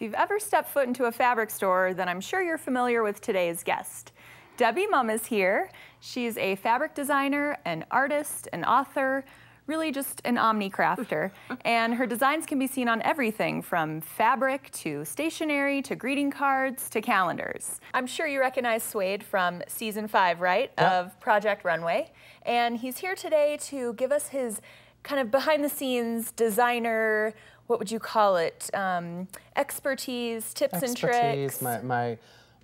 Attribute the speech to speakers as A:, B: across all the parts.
A: you've ever stepped foot into a fabric store, then I'm sure you're familiar with today's guest. Debbie Mumm is here. She's a fabric designer, an artist, an author, really just an omni-crafter. And her designs can be seen on everything from fabric to stationery to greeting cards to calendars. I'm sure you recognize Suede from season 5, right, of Project Runway. And he's here today to give us his kind of behind-the-scenes designer, what would you call it, expertise, tips and tricks.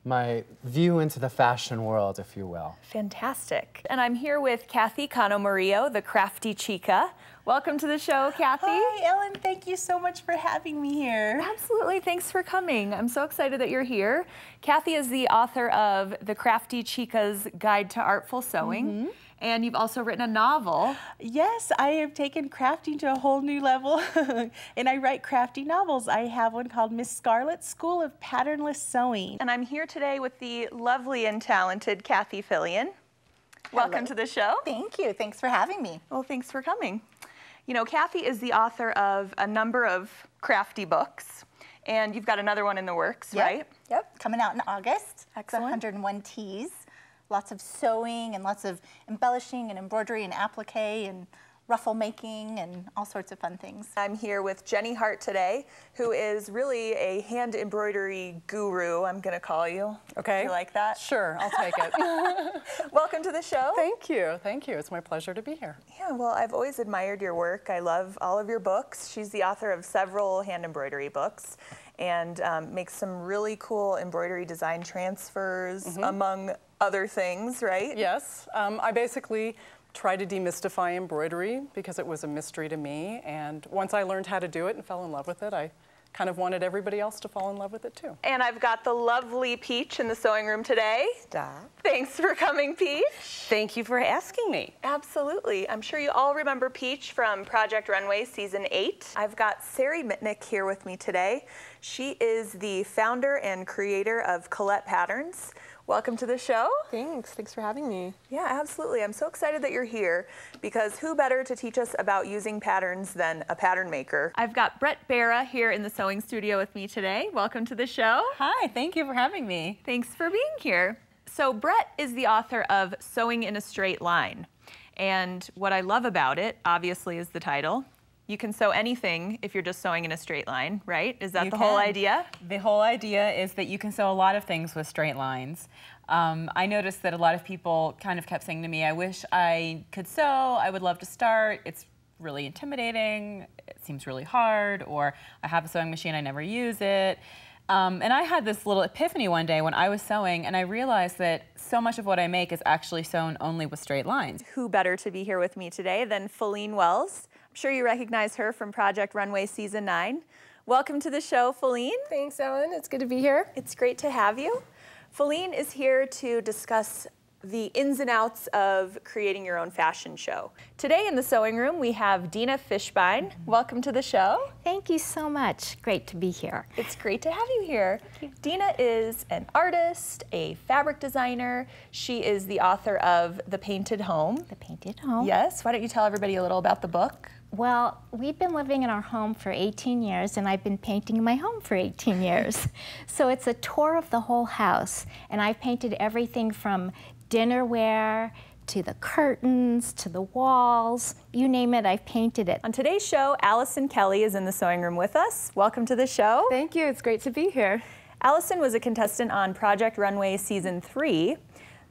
B: My view into the fashion world, if you will.
A: Fantastic. And I'm here with Kathy Cano-Murillo, the crafty chica. Welcome to the show, Kathy.
C: Hi, Ellen. Thank you so much for having me here.
A: Absolutely. Thanks for coming. I'm so excited that you're here. Kathy is the author of The Crafty Chica's Guide to Artful Sewing. And you've also written a novel.
C: Yes, I have taken crafting to a whole new level, and I write crafty novels. I have one called Miss Scarlett's School of Patternless Sewing.
A: And I'm here today with the lovely and talented Kathy Fillion. Welcome to the show.
D: Thank you. Thanks for having me.
A: Well, thanks for coming. You know, Kathy is the author of a number of crafty books, and you've got another one in the works, right?
D: Yep, coming out in August.
A: Excellent.
D: It's 101 teas. Lots of sewing and lots of embellishing and embroidery and applique and ruffle making and all sorts of fun things.
A: I'm here with Jenny Hart today, who is really a hand embroidery guru, I'm going to call you.
E: Okay.
A: You like that?
E: Sure, I'll take it.
A: Welcome to the show.
E: Thank you. Thank you. It's my pleasure to be here.
A: Yeah, well, I've always admired your work. I love all of your books. She's the author of several hand embroidery books and makes some really cool embroidery design transfers, among other things, right?
E: Yes. I basically try to demystify embroidery because it was a mystery to me. And once I learned how to do it and fell in love with it, I kind of wanted everybody else to fall in love with it too.
A: And I've got the lovely Peach in the sewing room today.
F: Stop.
A: Thanks for coming, Peach.
F: Thank you for asking me.
A: Absolutely. I'm sure you all remember Peach from Project Runway Season 8. I've got Sari Mitnick here with me today. She is the founder and creator of Colette Patterns. Welcome to the show.
G: Thanks for having me.
A: Yeah, absolutely. I'm so excited that you're here because who better to teach us about using patterns than a pattern maker? I've got Brett Barra here in the sewing studio with me today. Welcome to the show.
C: Hi, thank you for having me.
A: Thanks for being here. So Brett is the author of Sewing in a Straight Line. And what I love about it, obviously, is the title. You can sew anything if you're just sewing in a straight line, right? Is that the whole idea?
H: The whole idea is that you can sew a lot of things with straight lines. I noticed that a lot of people kind of kept saying to me, I wish I could sew, I would love to start, it's really intimidating, it seems really hard, or I have a sewing machine, I never use it. And I had this little epiphany one day when I was sewing, and I realized that so much of what I make is actually sewn only with straight lines.
A: Who better to be here with me today than Feline Wells? I'm sure you recognize her from Project Runway Season 9. Welcome to the show, Feline.
G: Thanks, Ellen. It's good to be here.
A: It's great to have you. Feline is here to discuss the ins and outs of creating your own fashion show. Today in the sewing room, we have Dina Fishbein. Welcome to the show.
I: Thank you so much. Great to be here.
A: It's great to have you here. Dina is an artist, a fabric designer. She is the author of The Painted Home.
I: The Painted Home.
A: Yes. Why don't you tell everybody a little about the book?
I: Well, we've been living in our home for 18 years, and I've been painting my home for 18 years. So it's a tour of the whole house, and I've painted everything from dinnerware to the curtains to the walls. You name it, I've painted it.
A: On today's show, Allison Kelly is in the sewing room with us. Welcome to the show.
G: Thank you. It's great to be here.
A: Allison was a contestant on Project Runway Season 3.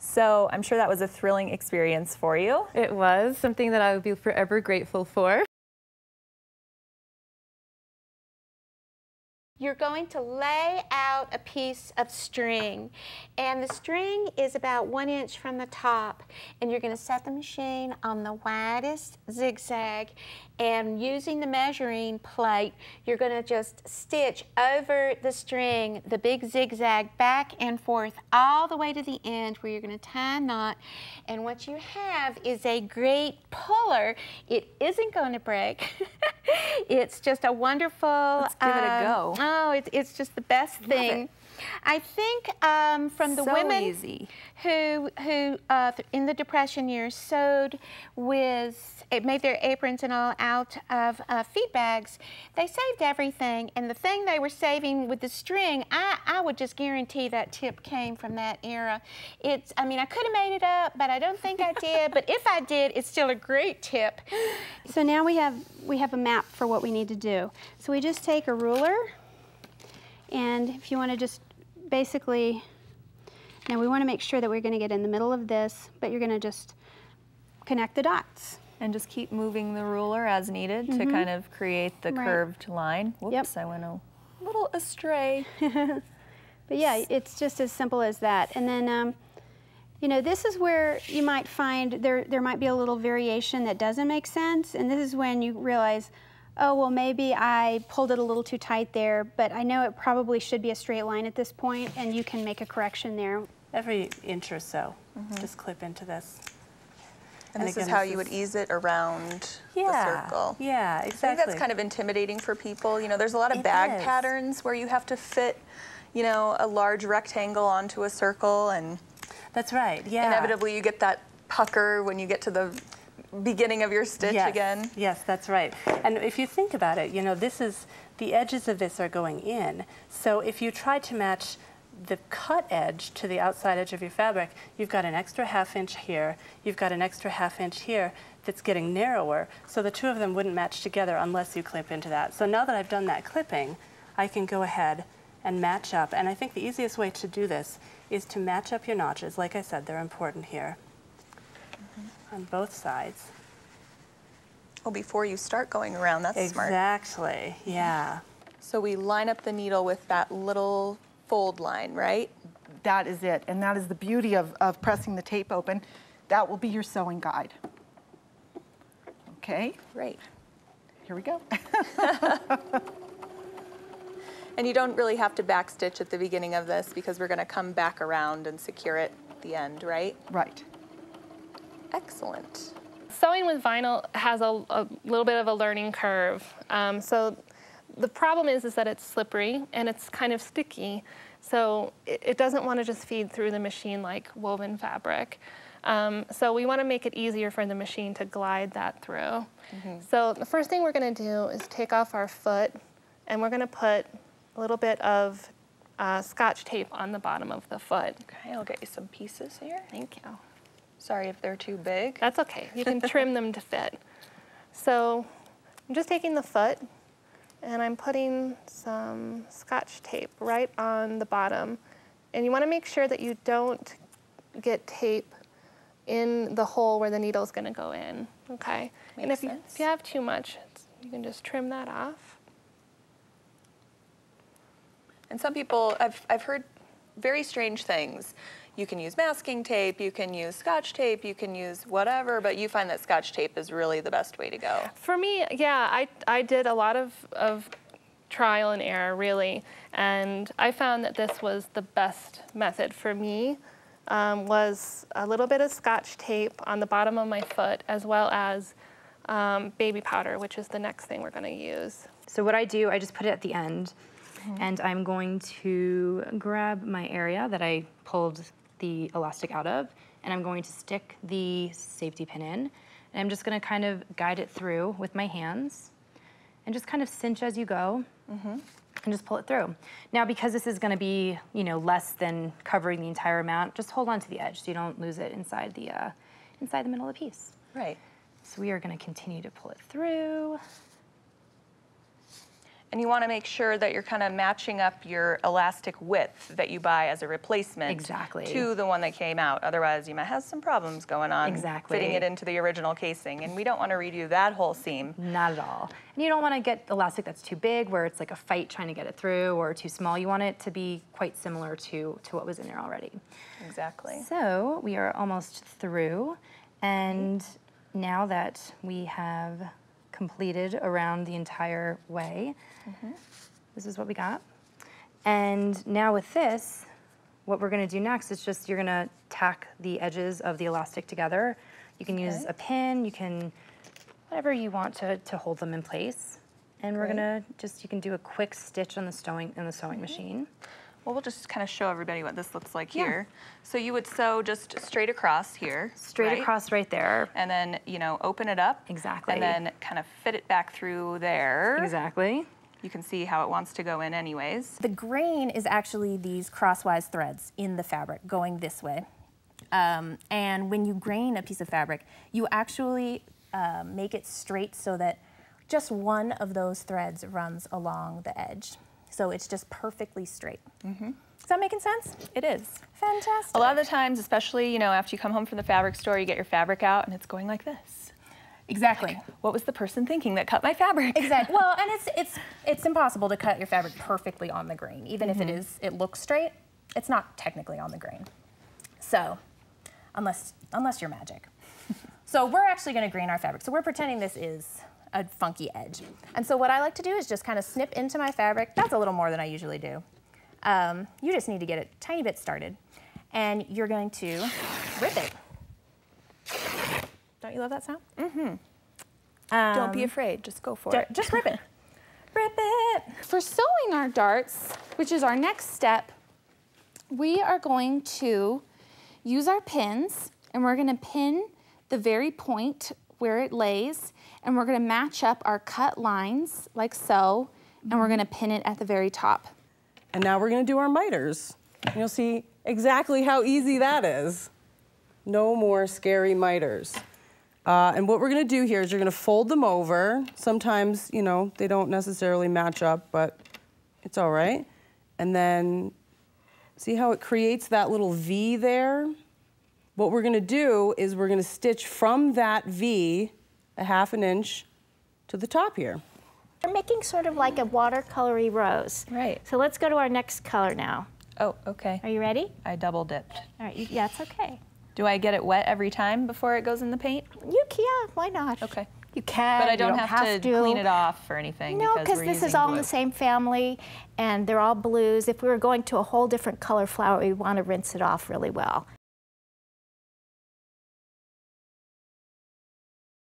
A: So I'm sure that was a thrilling experience for you.
G: It was something that I would be forever grateful for.
J: You're going to lay out a piece of string, and the string is about 1 inch from the top, and you're going to set the machine on the widest zigzag, and using the measuring plate, you're going to just stitch over the string the big zigzag back and forth all the way to the end where you're going to tie a knot, and what you have is a great puller. It isn't going to break. It's just a wonderful...
A: Let's give it a go.
J: Oh, it's just the best thing. I think from the
A: So
J: women
A: easy.
J: who in the Depression years sewed with, it made their aprons and all out of feed bags, they saved everything, and the thing they were saving with the string, I would just guarantee that tip came from that era. I mean, I could have made it up, but I don't think I did, but if I did, it's still a great tip.
K: So now we have a map for what we need to do. So we just take a ruler, and if you want to just basically, now we want to make sure that we're going to get in the middle of this, but you're going to just connect the dots.
A: And just keep moving the ruler as needed to kind of create the curved line. Whoops, I went a little astray.
K: But yeah, it's just as simple as that. And then, you know, this is where you might find there might be a little variation that doesn't make sense, and this is when you realize, oh, well, maybe I pulled it a little too tight there, but I know it probably should be a straight line at this point, and you can make a correction there.
C: Every inch or so, just clip into this.
A: And this is how you would ease it around the circle.
C: Yeah, exactly.
A: I think that's kind of intimidating for people. You know, there's a lot of bag patterns where you have to fit, you know, a large rectangle onto a circle, and
C: that's right. Yeah.
A: Inevitably, you get that pucker when you get to the beginning of your stitch again.
C: Yes, that's right. And if you think about it, you know, the edges of this are going in. So if you try to match the cut edge to the outside edge of your fabric, you've got an extra ½ inch here, you've got an extra ½ inch here that's getting narrower, so the two of them wouldn't match together unless you clip into that. So now that I've done that clipping, I can go ahead and match up, and I think the easiest way to do this is to match up your notches. Like I said, they're important here on both sides.
A: Oh, before you start going around, that's smart.
C: Exactly, yeah.
A: So we line up the needle with that little fold line, right?
L: That is it, and that is the beauty of pressing the tape open. That will be your sewing guide. Okay?
A: Great.
L: Here we go.
A: And you don't really have to backstitch at the beginning of this because we're going to come back around and secure it at the end, right?
L: Right.
M: Excellent. Sewing with vinyl has a little bit of a learning curve. So the problem is that it's slippery and it's kind of sticky. So it doesn't want to just feed through the machine like woven fabric. So we want to make it easier for the machine to glide that through. So the first thing we're going to do is take off our foot, and we're going to put a little bit of Scotch tape on the bottom of the foot.
A: Okay, I'll get you some pieces here.
M: Thank you.
A: Sorry if they're too big.
M: That's okay. You can trim them to fit. So I'm just taking the foot, and I'm putting some Scotch tape right on the bottom. And you want to make sure that you don't get tape in the hole where the needle is going to go in, okay? And if you have too much, you can just trim that off.
A: And some people, I've heard very strange things. You can use masking tape, you can use Scotch tape, you can use whatever, but you find that Scotch tape is really the best way to go.
M: For me, yeah, I did a lot of trial and error, really, and I found that this was the best method for me, was a little bit of Scotch tape on the bottom of my foot, as well as baby powder, which is the next thing we're going to use.
N: So what I do, I just put it at the end, and I'm going to grab my area that I pulled the elastic out of, and I'm going to stick the safety pin in, and I'm just going to kind of guide it through with my hands, and just kind of cinch as you go, and just pull it through. Now, because this is going to be, you know, less than covering the entire amount, just hold on to the edge so you don't lose it inside the middle of the piece.
A: Right.
N: So we are going to continue to pull it through.
A: And you want to make sure that you're kind of matching up your elastic width that you buy as a replacement to the one that came out. Otherwise, you might have some problems going on fitting it into the original casing. And we don't want to redo that whole seam.
N: Not at all. And you don't want to get elastic that's too big where it's like a fight trying to get it through, or too small. You want it to be quite similar to what was in there already.
A: Exactly.
N: So we are almost through. And now that we have completed around the entire way, this is what we got. And now with this, what we're going to do next is just you're going to tack the edges of the elastic together. You can use a pin, you can, whatever you want to hold them in place. And we're going to just, you can do a quick stitch on the sewing machine.
A: Well, we'll just kind of show everybody what this looks like here. So you would sew just straight across here.
N: Straight across right there.
A: And then, you know, open it up.
N: Exactly.
A: And then kind of fit it back through there.
N: Exactly.
A: You can see how it wants to go in anyways.
O: The grain is actually these crosswise threads in the fabric going this way. And when you grain a piece of fabric, you actually make it straight so that just one of those threads runs along the edge. So it's just perfectly straight. Is that making sense?
A: It is.
O: Fantastic.
A: A lot of the times, especially, you know, after you come home from the fabric store, you get your fabric out and it's going like this.
O: Exactly.
A: Like, what was the person thinking that cut my fabric?
O: Exactly. Well, and it's impossible to cut your fabric perfectly on the grain. Even if it looks straight, it's not technically on the grain. So, unless you're magic. So we're actually going to grain our fabric. So we're pretending this is a funky edge. And so what I like to do is just kind of snip into my fabric. That's a little more than I usually do. You just need to get it a tiny bit started. And you're going to rip it. Don't you love that sound?
A: Don't be afraid, just go for it.
O: Just rip it. Rip it.
P: For sewing our darts, which is our next step, we are going to use our pins and we're going to pin the very point where it lays, and we're going to match up our cut lines like so, and we're going to pin it at the very top.
E: And now we're going to do our miters. And you'll see exactly how easy that is. No more scary miters. And what we're going to do here is you're going to fold them over. Sometimes, you know, they don't necessarily match up, but it's all right. And then see how it creates that little V there? What we're going to do is we're going to stitch from that V a ½ inch to the top here.
I: We're making sort of like a watercolory rose.
O: Right.
I: So let's go to our next color now.
A: Oh, okay.
I: Are you ready?
A: I double dipped.
I: All right, yeah, it's okay.
A: Do I get it wet every time before it goes in the paint?
I: Yeah, why not?
A: Okay.
I: You can.
A: But I don't
I: you
A: have to clean it off or anything.
I: No,
A: because
I: this is all in the same family, and they're all blues. If we were going to a whole different color flower, we want to rinse it off really well.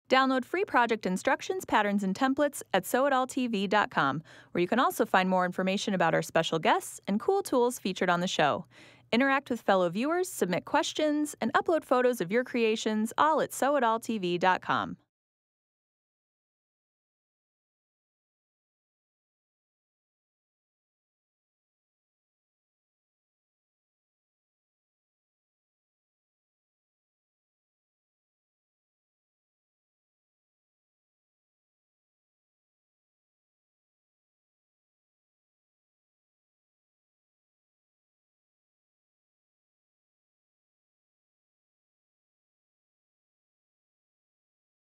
A: Download free project instructions, patterns, and templates at sewitalltv.com, where you can also find more information about our special guests and cool tools featured on the show. Interact with fellow viewers, submit questions, and upload photos of your creations, all at sewitalltv.com.